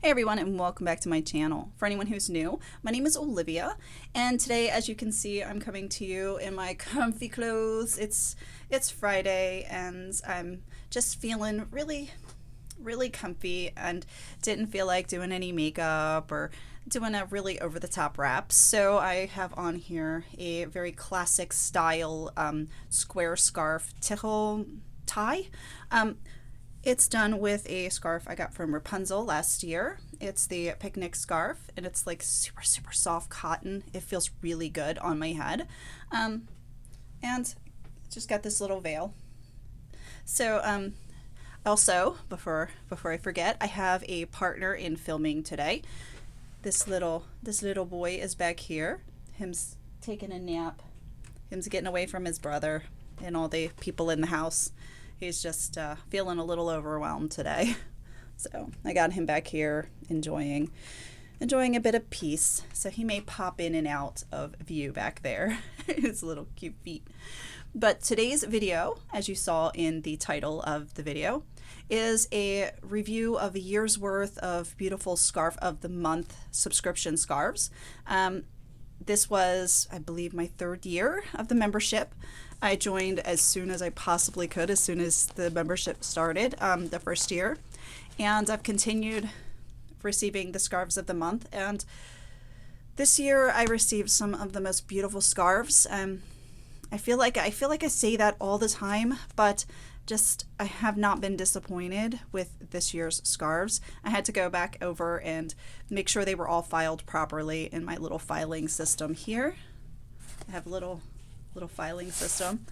Hey everyone, and welcome back to my channel. For anyone who's new, my name is Olivia, and today, as you can see, I'm coming to you in my comfy clothes. It's Friday, and I'm just feeling really comfy and didn't feel like doing any makeup or doing a really over-the-top wrap. So I have on here a very classic style square scarf tickle tie. It's done with a scarf I got from Wrapunzel last year. It's the picnic scarf, and it's like super soft cotton. It feels really good on my head. And just got this little veil. So also, before I forget, I have a partner in filming today. This little boy is back here. Him's taking a nap. Him's getting away from his brother and all the people in the house. He's just feeling a little overwhelmed today. So I got him back here enjoying a bit of peace. So he may pop in and out of view back there. His little cute feet. But today's video, as you saw in the title of the video, is a review of a year's worth of beautiful Scarf of the Month subscription scarves. This was, I believe, my third year of the membership. I joined as soon as I possibly could, as soon as the membership started, the first year. And I've continued receiving the Scarves of the Month. And this year I received some of the most beautiful scarves. I feel like I say that all the time, but just I have not been disappointed with this year's scarves. I had to go back over and make sure they were all filed properly in my little filing system here. I have a little filing system.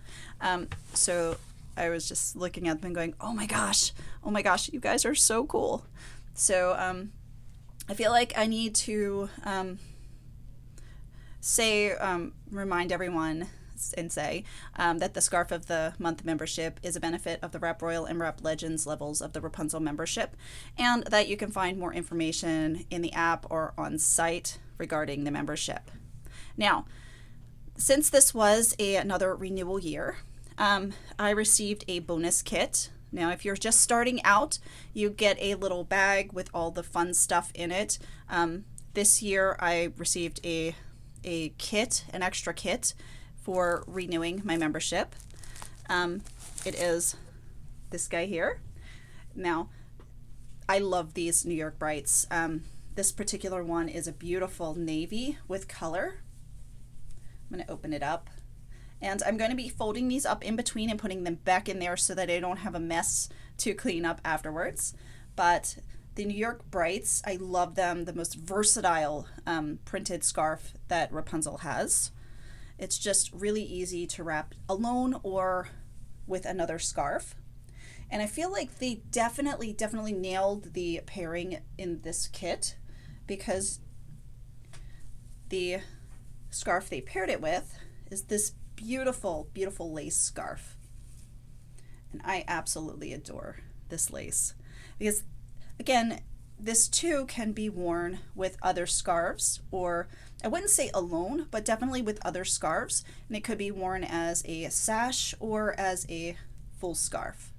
So I was just looking at them and going, oh my gosh, you guys are so cool. So I feel like I need to remind everyone and say that the Scarf of the Month membership is a benefit of the Wrap Royal and Wrap Legends levels of the Wrapunzel membership, and that you can find more information in the app or on site regarding the membership. Now, since this was another renewal year, I received a bonus kit. Now, if you're just starting out, you get a little bag with all the fun stuff in it. This year, I received a kit, an extra kit, for renewing my membership. It is this guy here. Now, I love these New York Brights. This particular one is a beautiful navy with color. I'm going to open it up, and I'm going to be folding these up in between and putting them back in there so that I don't have a mess to clean up afterwards. But the New York Brights, I love them. The most versatile printed scarf that Wrapunzel has. It's just really easy to wrap alone or with another scarf. And I feel like they definitely nailed the pairing in this kit, because the scarf they paired it with is this beautiful lace scarf. And I absolutely adore this lace, because again, this too can be worn with other scarves, or I wouldn't say alone, but definitely with other scarves, and it could be worn as a sash or as a full scarf.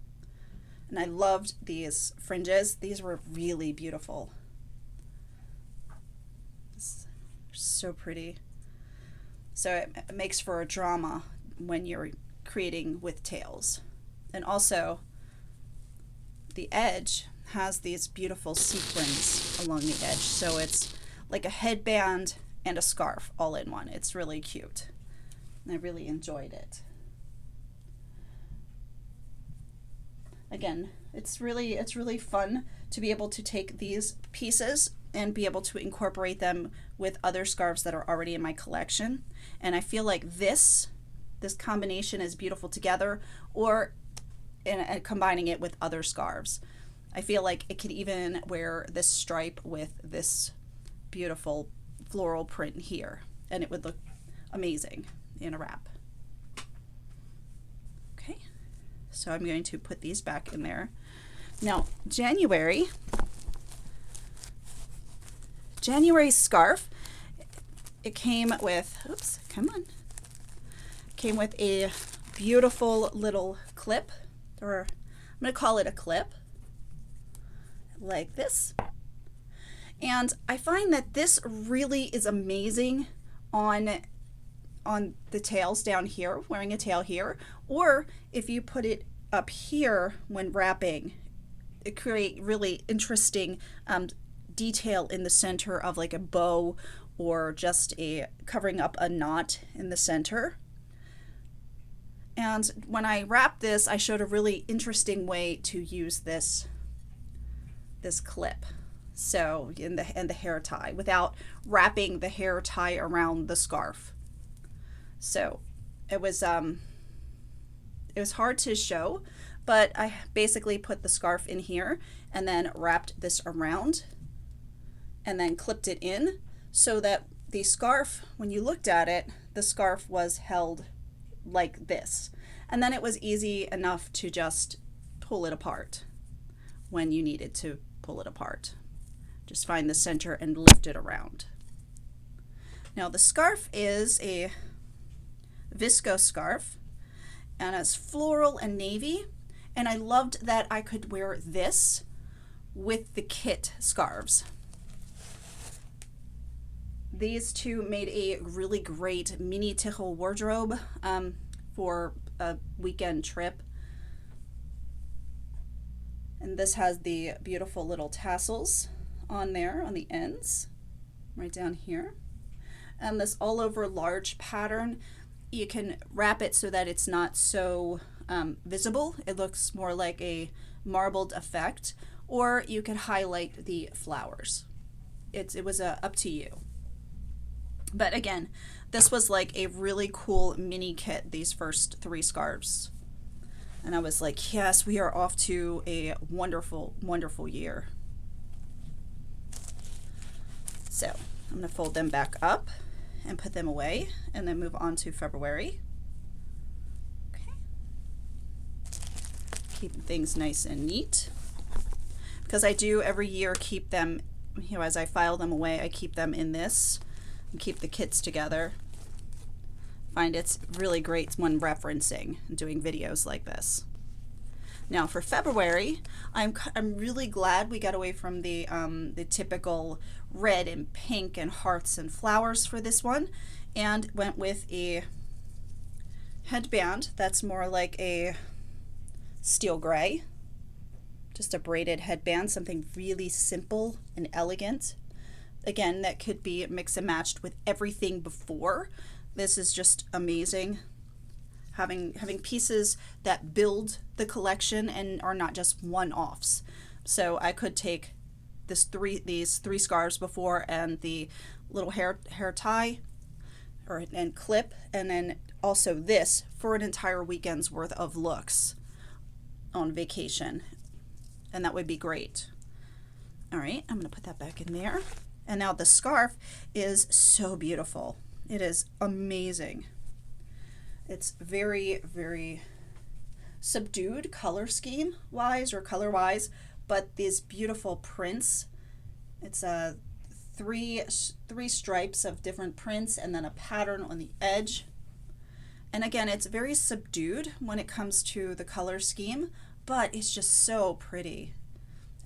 And I loved these fringes. These were really beautiful. So pretty. So it makes for a drama when you're creating with tails. And also, the edge has these beautiful sequins along the edge. So it's like a headband and a scarf all in one. It's really cute. And I really enjoyed it. Again, it's really fun to be able to take these pieces and be able to incorporate them with other scarves that are already in my collection. And I feel like this combination is beautiful together, or combining it with other scarves. I feel like it could even wear this stripe with this beautiful floral print here, and it would look amazing in a wrap. Okay, so I'm going to put these back in there. Now, January scarf, it came with, came with a beautiful little clip, or I'm going to call it a clip, like this. And I find that this really is amazing on the tails down here, wearing a tail here, or if you put it up here when wrapping, it create really interesting detail in the center of like a bow or just a covering up a knot in the center. And when I wrapped this, I showed a really interesting way to use this clip. So in the hair tie without wrapping the hair tie around the scarf. So it was hard to show, but I basically put the scarf in here and then wrapped this around and then clipped it in so that the scarf, when you looked at it, the scarf was held like this. And then it was easy enough to just pull it apart when you needed to pull it apart. Just find the center and lift it around. Now the scarf is a viscose scarf and it's floral and navy, and I loved that I could wear this with the kit scarves. These two made a really great mini tichel wardrobe for a weekend trip. And this has the beautiful little tassels on there on the ends, right down here. And this all over large pattern, you can wrap it so that it's not so visible. It looks more like a marbled effect, or you could highlight the flowers. It was up to you. But again, this was like a really cool mini kit, these first 3 scarves. And I was like, yes, we are off to a wonderful, wonderful year. So I'm going to fold them back up and put them away and then move on to February. Okay. Keep things nice and neat. Because I do every year keep them, as I file them away, I keep them in this and keep the kits together. Find it's really great when referencing and doing videos like this. Now for February, I'm really glad we got away from the typical red and pink and hearts and flowers for this one, and went with a headband that's more like a steel gray, just a braided headband, something really simple and elegant. Again, that could be mix and matched with everything before. This is just amazing. Having pieces that build the collection and are not just one-offs. So I could take these three scarves before and the little hair tie and clip, and then also this for an entire weekend's worth of looks on vacation. And that would be great. All right, I'm gonna put that back in there. And now the scarf is so beautiful. It is amazing. It's very, very subdued color scheme wise or color wise, but these beautiful prints. It's three stripes of different prints and then a pattern on the edge. And again, it's very subdued when it comes to the color scheme, but it's just so pretty.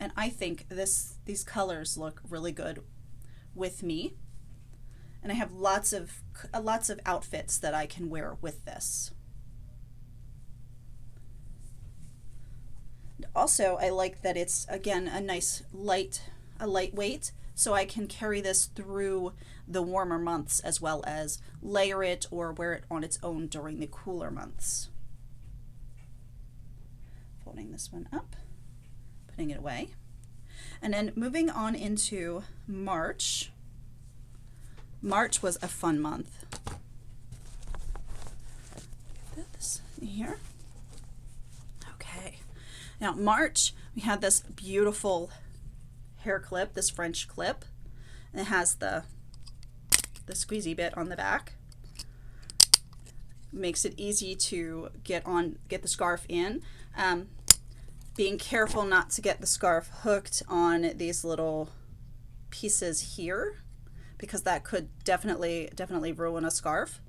And I think these colors look really good with me. And I have lots of outfits that I can wear with this. Also, I like that it's, again, a nice lightweight, so I can carry this through the warmer months as well as layer it or wear it on its own during the cooler months. Folding this one up, putting it away. And then moving on into March. March was a fun month. Put this in here. Okay. Now March, we had this beautiful hair clip, this French clip. And it has the squeezy bit on the back. Makes it easy to get the scarf in. Being careful not to get the scarf hooked on these little pieces here, because that could definitely ruin a scarf,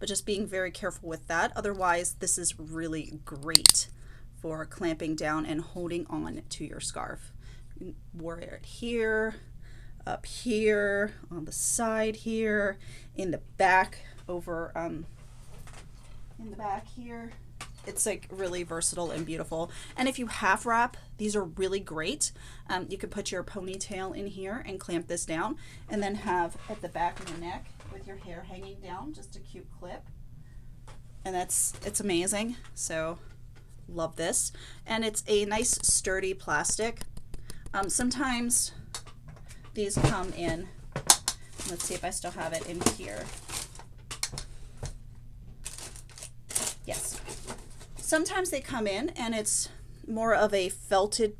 but just being very careful with that. Otherwise, this is really great for clamping down and holding on to your scarf. You can wear it here, up here, on the side here, in the back over in the back here. It's like really versatile and beautiful. And if you half wrap, these are really great. You could put your ponytail in here and clamp this down, and then have at the back of the neck with your hair hanging down, just a cute clip. And it's amazing. So love this. And it's a nice sturdy plastic. Sometimes these come in, let's see if I still have it in here. Yes. Sometimes they come in and it's more of a felted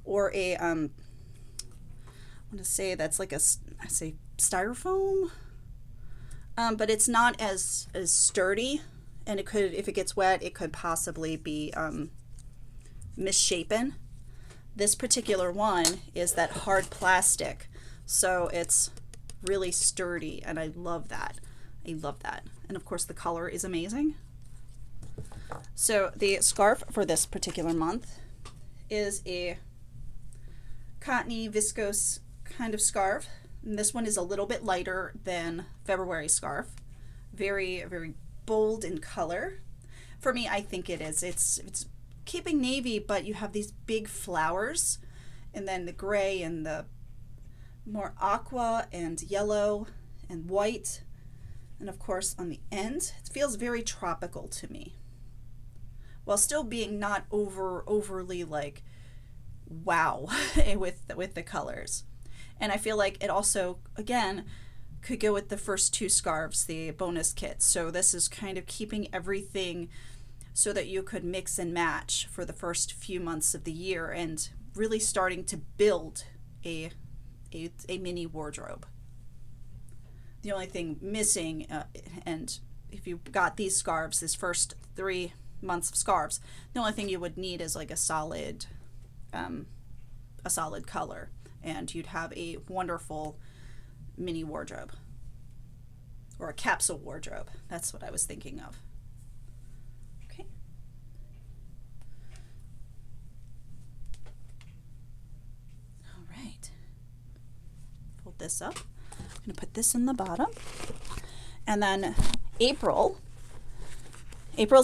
or a, I want to say that's like I say styrofoam, but it's not as sturdy, and it could, if it gets wet, it could possibly be misshapen. This particular one is that hard plastic, so it's really sturdy, and I love that. I love that. And of course the color is amazing. So the scarf for this particular month is a cottony viscose kind of scarf. And this one is a little bit lighter than February scarf. Very, very bold in color. For me, I think it is. It's keeping navy, but you have these big flowers, and then the gray and the more aqua and yellow and white. And of course on the end, it feels very tropical to me, while still being not overly like wow with the colors. And I feel like it also, again, could go with the first two scarves, the bonus kit. So this is kind of keeping everything so that you could mix and match for the first few months of the year, and really starting to build a mini wardrobe. The only thing missing, and if you got these scarves, this first 3 months of scarves, the only thing you would need is like a solid color, and you'd have a wonderful mini wardrobe, or a capsule wardrobe. That's what I was thinking of. Okay. All right. Fold this up. I'm going to put this in the bottom. And then April's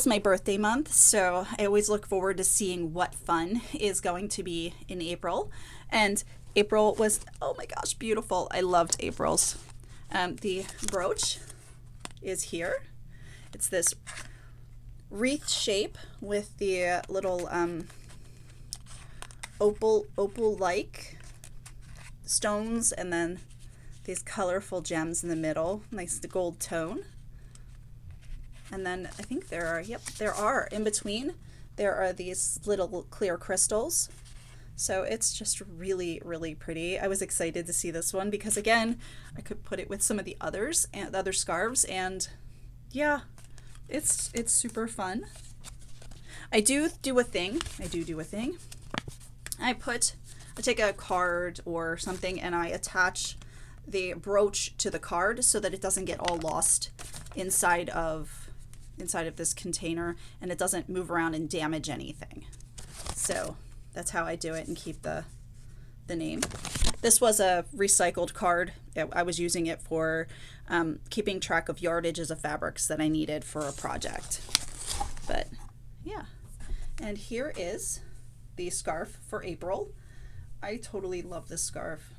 my birthday month, so I always look forward to seeing what fun is going to be in April. And April was, oh my gosh, beautiful. I loved April's. The brooch is here. It's this wreath shape with the little opal-like stones, and then these colorful gems in the middle, nice gold tone. And then I think there are in between, there are these little clear crystals. So it's just really, really pretty. I was excited to see this one because, again, I could put it with some of the others and the other scarves, and yeah, it's super fun. I do a thing. I take a card or something, and I attach the brooch to the card so that it doesn't get all lost inside of this container, and it doesn't move around and damage anything. So that's how I do it and keep the name. This was a recycled card. I was using it for keeping track of yardages of fabrics that I needed for a project. But yeah, and here is the scarf for April. I totally love this scarf.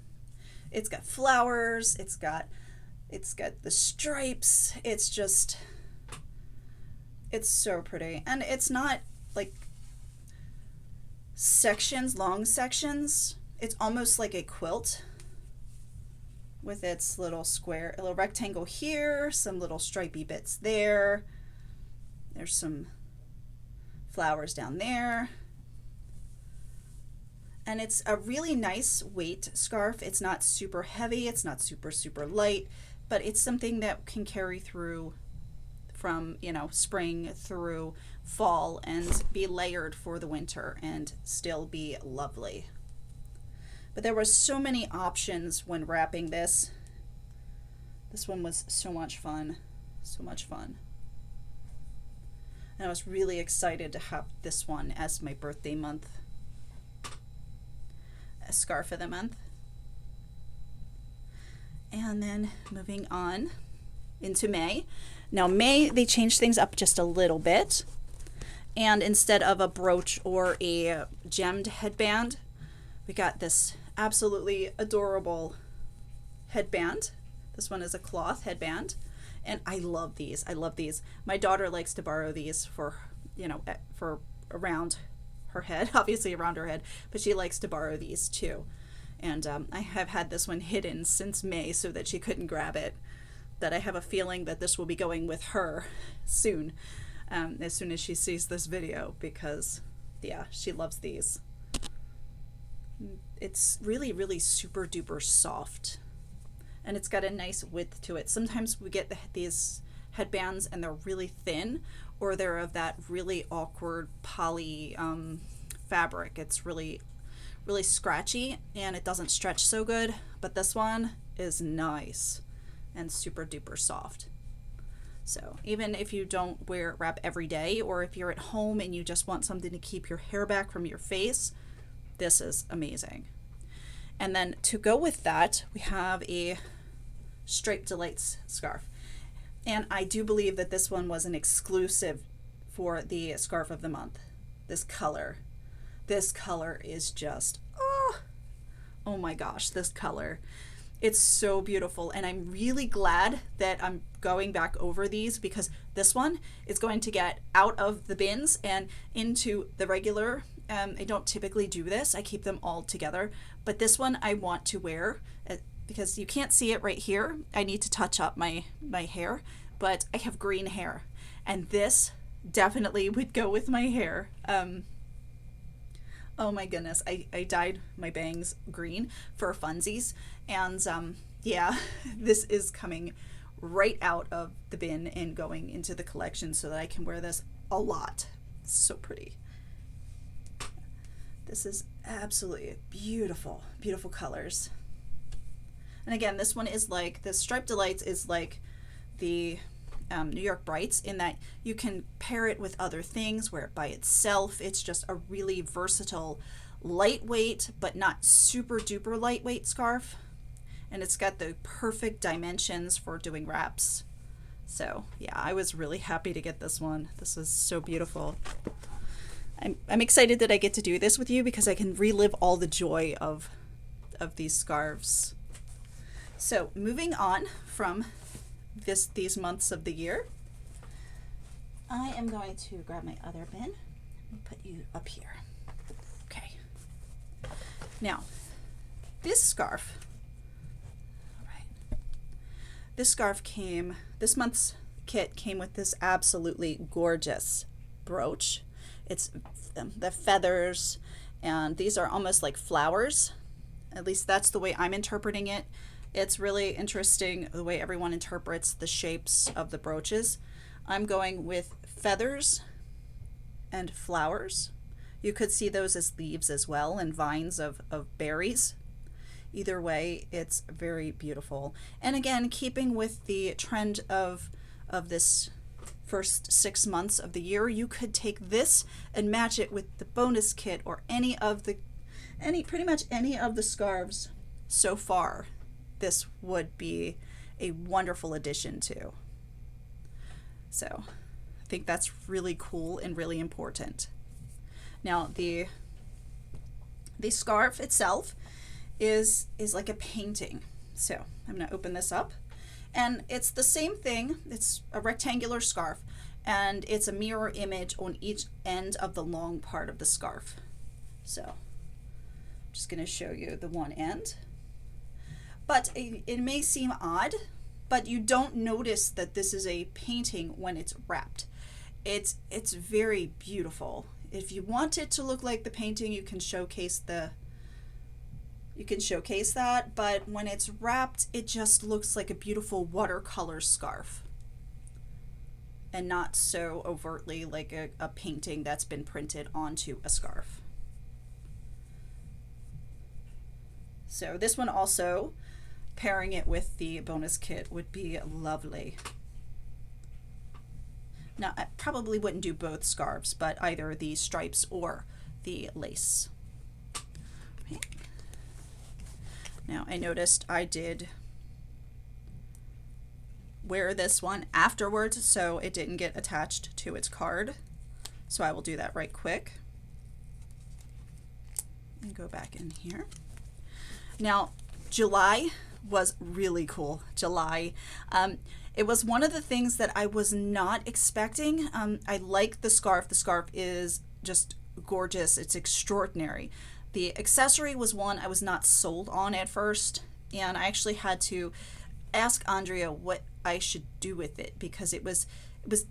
It's got flowers, it's got the stripes. It's so pretty. And it's not like long sections. It's almost like a quilt with its little rectangle here, some little stripy bits there. There's some flowers down there. And it's a really nice weight scarf. It's not super heavy, it's not super light, but it's something that can carry through from, spring through fall and be layered for the winter and still be lovely. But there were so many options when wrapping this. This one was so much fun. And I was really excited to have this one as my birthday month, a scarf of the month. And then moving on into May. Now May, they changed things up just a little bit. And instead of a brooch or a gemmed headband, we got this absolutely adorable headband. This one is a cloth headband. And I love these. I love these. My daughter likes to borrow these for, you know, for around her head, obviously around her head, but she likes to borrow these too. And I have had this one hidden since May so that she couldn't grab it. That I have a feeling that this will be going with her soon, as soon as she sees this video, because yeah, she loves these. It's really, really super duper soft, and it's got a nice width to it. Sometimes we get these headbands and they're really thin, or they're of that really awkward poly fabric. It's really, really scratchy and it doesn't stretch so good, but this one is nice and super duper soft. So even if you don't wear wrap every day, or if you're at home and you just want something to keep your hair back from your face, this is amazing. And then to go with that, we have a Striped Delights scarf. And I do believe that this one was an exclusive for the scarf of the month. This color is just, oh my gosh, this color. It's so beautiful, and I'm really glad that I'm going back over these, because this one is going to get out of the bins and into the regular. I don't typically do this. I keep them all together, but this one I want to wear because you can't see it right here. I need to touch up my hair, but I have green hair, and this definitely would go with my hair. Oh my goodness, I dyed my bangs green for funsies, and yeah, this is coming right out of the bin and going into the collection so that I can wear this a lot. It's so pretty. This is absolutely beautiful, beautiful colors. And again, this one is like, the Striped Delights is like the New York Brights, in that you can pair it with other things, wear it by itself. It's just a really versatile, lightweight, but not super duper lightweight scarf. And it's got the perfect dimensions for doing wraps. So yeah, I was really happy to get this one. This is so beautiful. I'm excited that I get to do this with you, because I can relive all the joy of these scarves. So moving on from these months of the year, I am going to grab my other bin and put you up here. Okay. Now, this scarf, all right, this month's kit came with this absolutely gorgeous brooch. It's the feathers, and these are almost like flowers. At least that's the way I'm interpreting it. It's really interesting the way everyone interprets the shapes of the brooches. I'm going with feathers and flowers. You could see those as leaves as well, and vines of berries. Either way, it's very beautiful. And again, keeping with the trend of this first 6 months of the year, you could take this and match it with the bonus kit, or pretty much any of the scarves so far. This would be a wonderful addition to. So I think that's really cool and really important. Now the scarf itself is like a painting. So I'm going to open this up, and it's the same thing. It's a rectangular scarf, and it's a mirror image on each end of the long part of the scarf. So I'm just going to show you the one end. But it may seem odd, but you don't notice that this is a painting when it's wrapped. It's very beautiful. If you want it to look like the painting, you can showcase that, but when it's wrapped, it just looks like a beautiful watercolor scarf, and not so overtly like a painting that's been printed onto a scarf. So this one also, pairing it with the bonus kit would be lovely. Now, I probably wouldn't do both scarves, but either the stripes or the lace. Okay. Now, I noticed I did wear this one afterwards so it didn't get attached to its card. So I will do that right quick. And go back in here. Now, July was really cool. July. It was one of the things that I was not expecting. I like the scarf. The scarf is just gorgeous. It's extraordinary. The accessory was one I was not sold on at first, and I actually had to ask Andrea what I should do with it because it was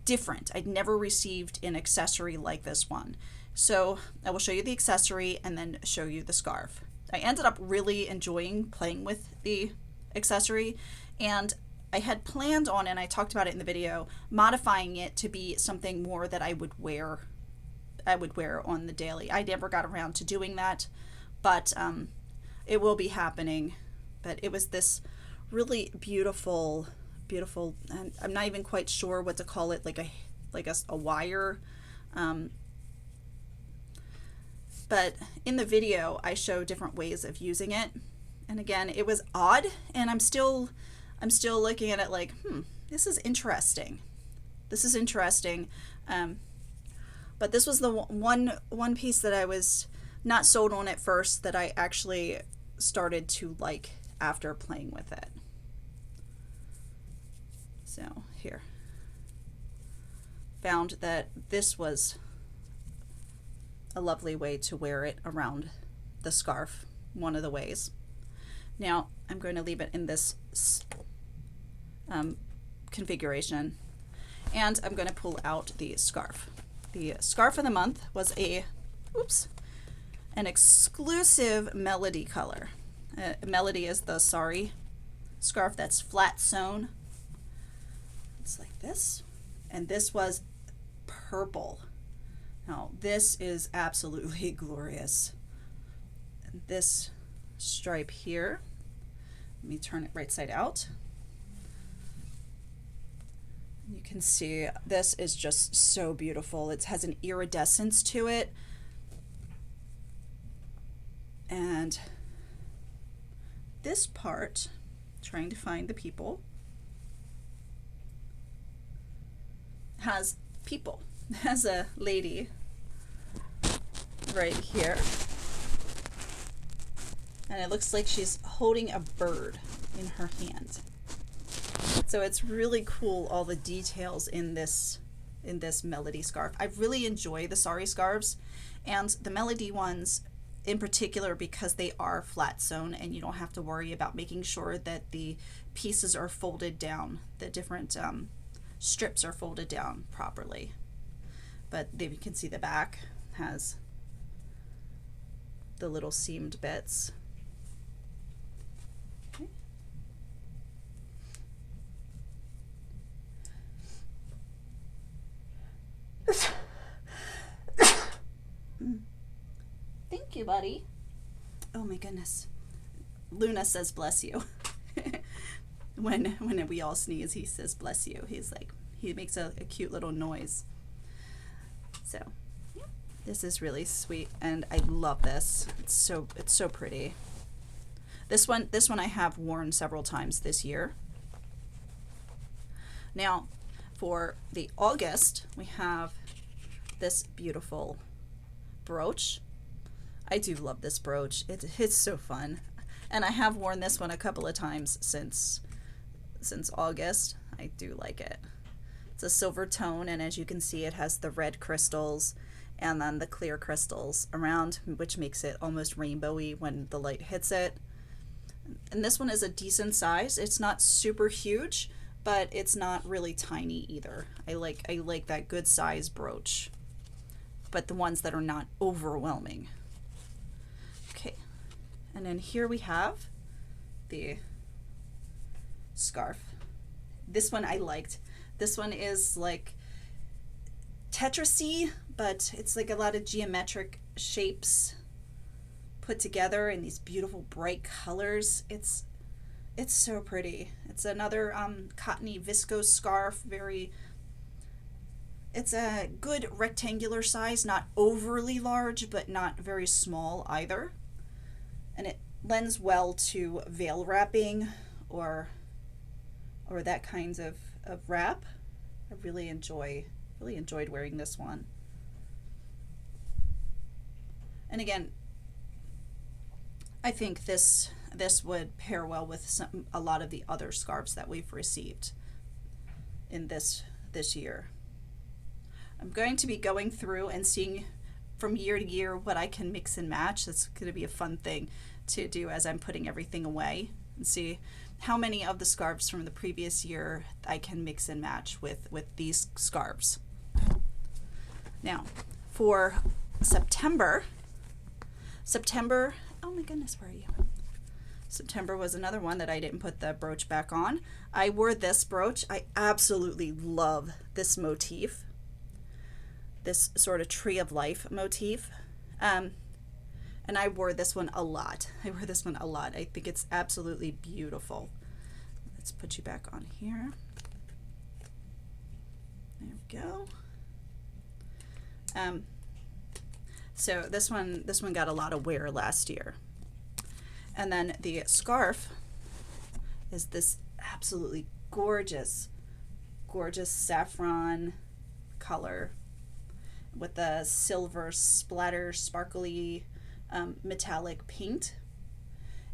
different. I'd never received an accessory like this one. So I will show you the accessory and then show you the scarf. I ended up really enjoying playing with the accessory, and I had planned on, and I talked about it in the video, modifying it to be something more that I would wear on the daily. I never got around to doing that, but it will be happening. But it was this really beautiful, and I'm not even quite sure what to call it, like a wire. But in the video, I show different ways of using it. And again, it was odd, and I'm still looking at it like, this is interesting. This is interesting. But this was the one piece that I was not sold on at first that I actually started to like after playing with it. So here. Found that this was a lovely way to wear it around the scarf, one of the ways. Now I'm going to leave it in this configuration, and I'm going to pull out the scarf. The scarf of the month was an exclusive Melody color. Melody is the sari scarf that's flat sewn. It's like this, and this was purple. Now this is absolutely glorious. And this stripe here, let me turn it right side out. You can see this is just so beautiful. It has an iridescence to it, and this part, trying to find the people, has people. It has a lady right here, and it looks like she's holding a bird in her hand. So it's really cool, all the details in this Melody scarf. I really enjoy the sari scarves, and the Melody ones in particular because they are flat sewn and you don't have to worry about making sure that the pieces are folded down. The different strips are folded down properly. But you can see the back has the little seamed bits. Okay. Thank you, buddy. Oh my goodness. Luna says bless you. when we all sneeze, he says bless you. He makes a cute little noise. So yeah, this is really sweet, and I love this. It's so pretty. This one I have worn several times this year. Now for the August, we have this beautiful brooch. I do love this brooch. It's so fun, and I have worn this one a couple of times since August. I do like it. It's a silver tone, and as you can see, it has the red crystals and then the clear crystals around, which makes it almost rainbowy when the light hits it. And this one is a decent size. It's not super huge, but it's not really tiny either. I like that good size brooch, but the ones that are not overwhelming. Okay, and then here we have the scarf. This one I liked. This one is like Tetris-y, but it's like a lot of geometric shapes put together in these beautiful bright colors. It's so pretty. It's another cottony viscose scarf. It's a good rectangular size, not overly large, but not very small either. And it lends well to veil wrapping or or that kinds of wrap. I really enjoyed wearing this one. And again, I think this would pair well with a lot of the other scarves that we've received in this year. I'm going to be going through and seeing from year to year what I can mix and match. That's going to be a fun thing to do as I'm putting everything away, and see how many of the scarves from the previous year I can mix and match with these scarves. Now, for September, oh my goodness, where are you? September was another one that I didn't put the brooch back on. I wore this brooch. I absolutely love this motif, this sort of tree of life motif. And I wore this one a lot. I think it's absolutely beautiful. Let's put you back on here. There we go. So this one got a lot of wear last year. And then the scarf is this absolutely gorgeous saffron color with the silver splatter sparkly metallic paint.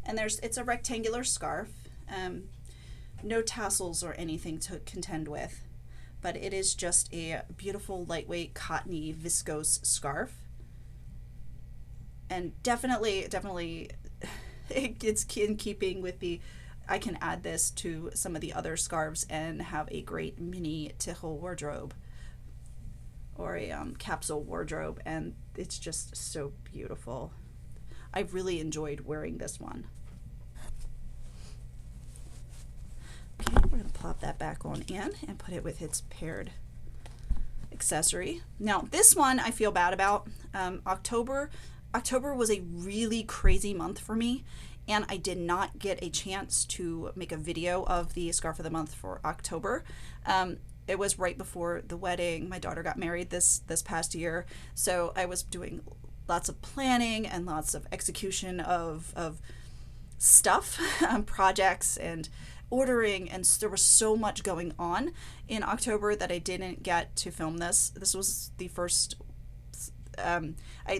And it's a rectangular scarf, no tassels or anything to contend with, but it is just a beautiful lightweight cottony viscose scarf. And definitely it's in keeping with I can add this to some of the other scarves and have a great mini tichel wardrobe or a capsule wardrobe, and it's just so beautiful. I really enjoyed wearing this one. Okay, we're going to plop that back on in and put it with its paired accessory. Now this one I feel bad about. October was a really crazy month for me, and I did not get a chance to make a video of the scarf of the month for October. It was right before the wedding. My daughter got married this past year, so I was doing lots of planning and lots of execution of stuff, projects and ordering, and there was so much going on in October that I didn't get to film this. This was the first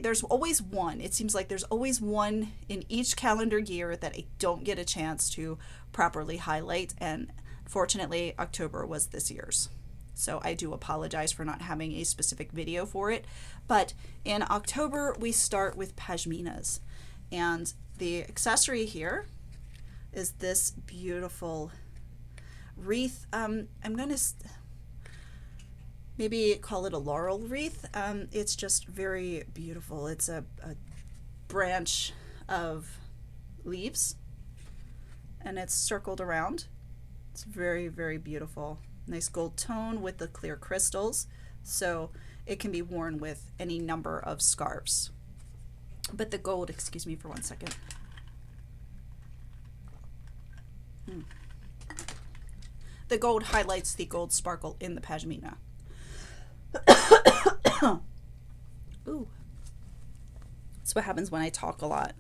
there's always one. It seems like there's always one in each calendar year that I don't get a chance to properly highlight, and fortunately October was this year's. So I do apologize for not having a specific video for it. But in October we start with pashminas, and the accessory here is this beautiful wreath. I'm gonna maybe call it a laurel wreath. It's just very beautiful. It's a branch of leaves, and it's circled around. It's very, very beautiful. Nice gold tone with the clear crystals, so it can be worn with any number of scarves. But the gold, excuse me for one second. The gold highlights the gold sparkle in the pashmina. Ooh, that's what happens when I talk a lot.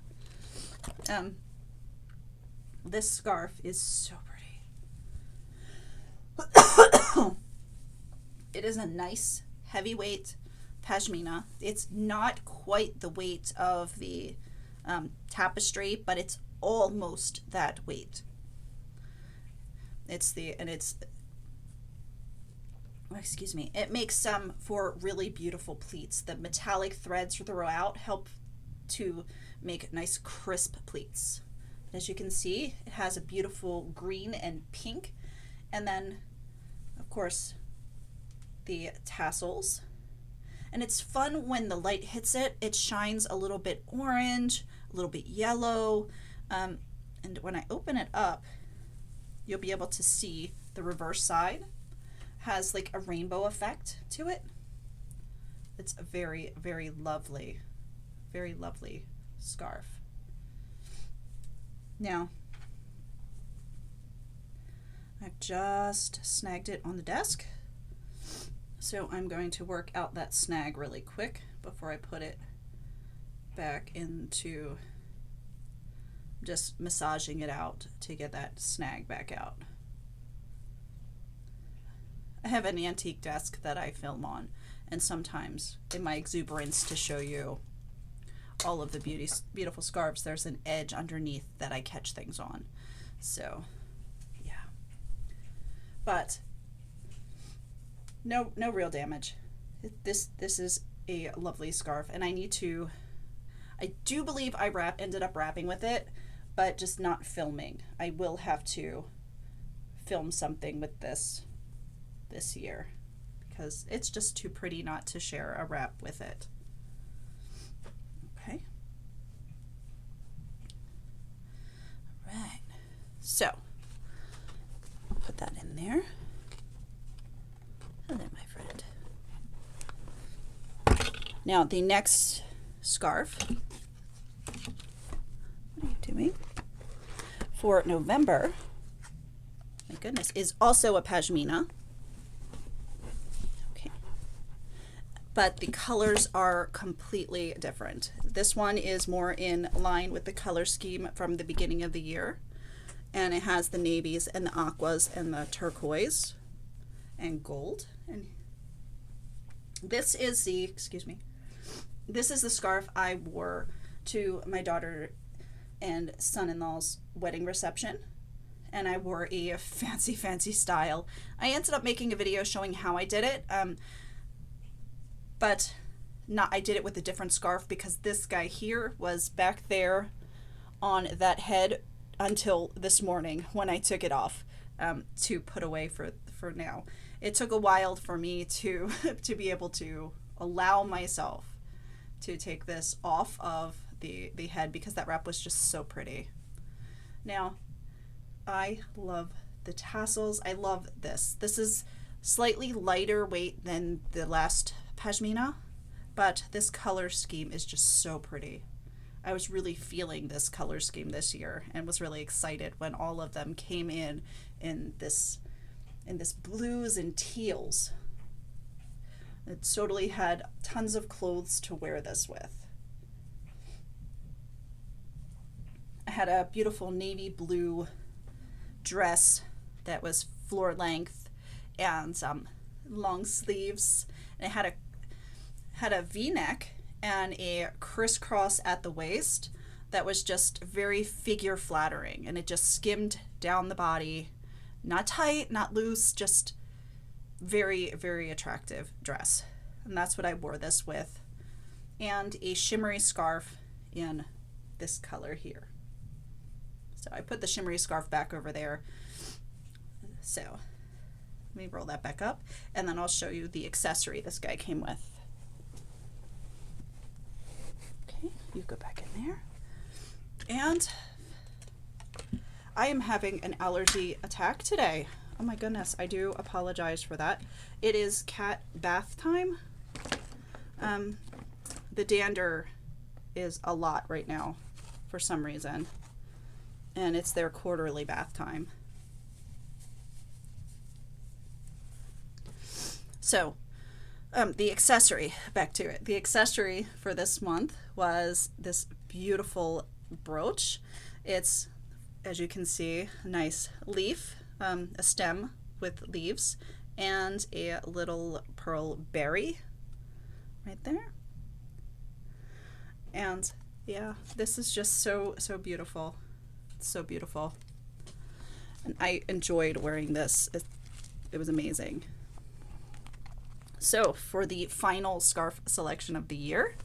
This scarf is so pretty. It is a nice heavyweight pashmina. It's not quite the weight of the tapestry, but it's almost that weight. It makes some for really beautiful pleats. The metallic threads throughout help to make nice crisp pleats. But as you can see, it has a beautiful green and pink, and then of course the tassels. And it's fun when the light hits it. It shines a little bit orange, a little bit yellow, and when I open it up, you'll be able to see the reverse side has like a rainbow effect to it. It's a very, very lovely scarf. Now, I've just snagged it on the desk, so I'm going to work out that snag really quick before I put it back into just massaging it out to get that snag back out. I have an antique desk that I film on, and sometimes in my exuberance to show you all of the beautiful scarves, there's an edge underneath that I catch things on. So yeah, but no real damage. This is a lovely scarf, and I do believe I ended up wrapping with it, but just not filming. I will have to film something with this year because it's just too pretty not to share a wrap with it. Okay. All right. So I'll put that in there. Hello, my friend. Now the next scarf, what are you doing? For November, my goodness, is also a pashmina. Okay. But the colors are completely different. This one is more in line with the color scheme from the beginning of the year. And it has the navies and the aquas and the turquoise and gold. And this is the, this is the scarf I wore to my daughter and son-in-law's wedding reception, and I wore a fancy style. I ended up making a video showing how I did it, but I did it with a different scarf because this guy here was back there on that head until this morning when I took it off to put away for now. It took a while for me to be able to allow myself to take this off of the head because that wrap was just so pretty. Now, I love the tassels. I love this. This is slightly lighter weight than the last pashmina, but this color scheme is just so pretty. I was really feeling this color scheme this year and was really excited when all of them came in this blues and teals. It totally had tons of clothes to wear this with. I had a beautiful navy blue dress that was floor length and long sleeves. And it had a V-neck and a crisscross at the waist that was just very figure flattering, and it just skimmed down the body. Not tight, not loose, just very, very attractive dress. And that's what I wore this with. And a shimmery scarf in this color here. So I put the shimmery scarf back over there. So let me roll that back up, and then I'll show you the accessory this guy came with. Okay, you go back in there. And I am having an allergy attack today. Oh my goodness, I do apologize for that. It is cat bath time. The dander is a lot right now for some reason, and it's their quarterly bath time. So the accessory, back to it. The accessory for this month was this beautiful brooch. It's, as you can see, a nice leaf, a stem with leaves, and a little pearl berry right there. And yeah, this is just so beautiful. It's so beautiful. And I enjoyed wearing this. It was amazing. So for the final scarf selection of the year,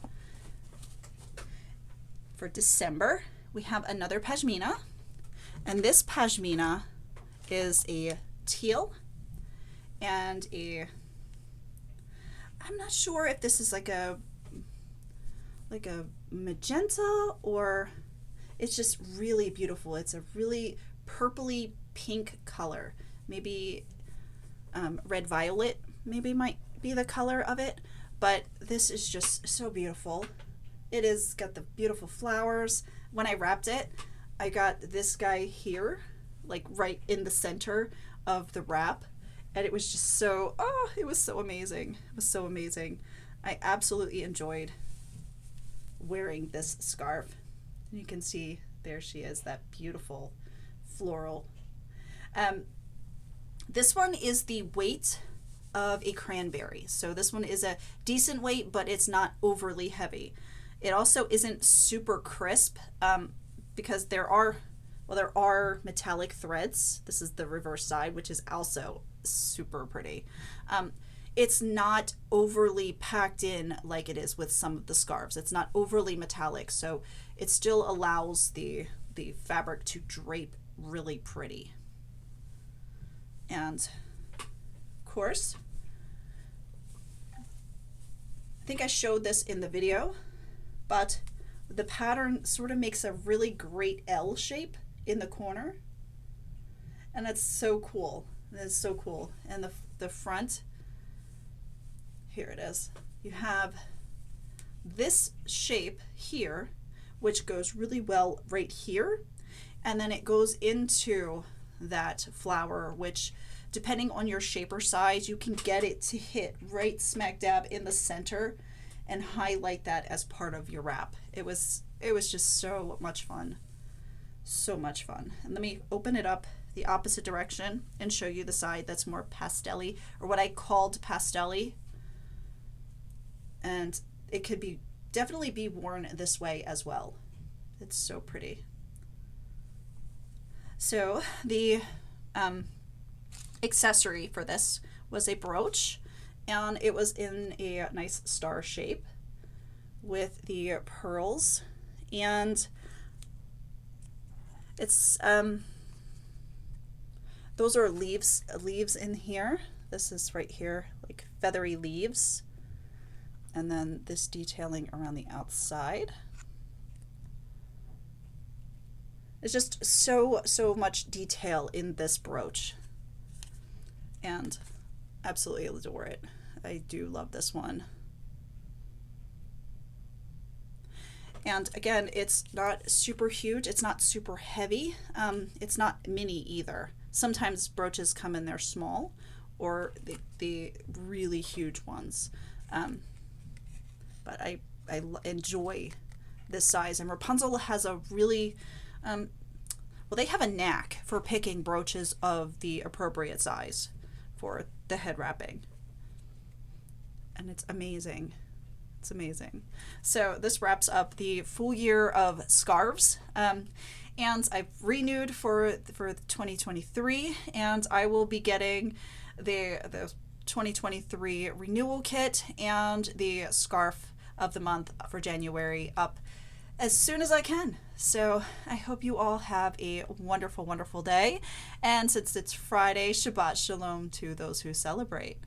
for December, we have another pashmina. And this pashmina is a teal and I'm not sure if this is like a magenta, or it's just really beautiful. It's a really purpley pink color. Maybe red violet maybe might be the color of it, but this is just so beautiful. It is got the beautiful flowers. When I wrapped it, I got this guy here, like right in the center of the wrap, and it was just so, it was so amazing. It was so amazing. I absolutely enjoyed wearing this scarf. You can see there she is, that beautiful floral. This one is the weight of a cranberry. So this one is a decent weight, but it's not overly heavy. It also isn't super crisp because there are metallic threads. This is the reverse side, which is also super pretty. It's not overly packed in like it is with some of the scarves. It's not overly metallic, so it still allows the fabric to drape really pretty. And of course, I think I showed this in the video, but the pattern sort of makes a really great L shape in the corner, and that's so cool. It's so cool. And the front, here it is. You have this shape here, which goes really well right here, and then it goes into that flower, which depending on your shape or size, you can get it to hit right smack dab in the center and highlight that as part of your wrap. It was just so much fun. So much fun. And let me open it up the opposite direction and show you the side that's more pastel-y, or what I called pastel-y. And it could definitely be worn this way as well. It's so pretty. So the accessory for this was a brooch, and it was in a nice star shape with the pearls, and it's those are leaves in here. This is right here, like feathery leaves, and then this detailing around the outside. There's just so much detail in this brooch, and absolutely adore it. I do love this one. And again, it's not super huge, it's not super heavy, it's not mini either. Sometimes brooches come in there small, or the really huge ones. But I enjoy this size, and Wrapunzel has a really well, they have a knack for picking brooches of the appropriate size for the head wrapping, and it's amazing. It's amazing. So this wraps up the full year of scarves, and I've renewed for 2023, and I will be getting the 2023 renewal kit and the scarf of the month for January up as soon as I can. So I hope you all have a wonderful, wonderful day. And since it's Friday, Shabbat Shalom to those who celebrate.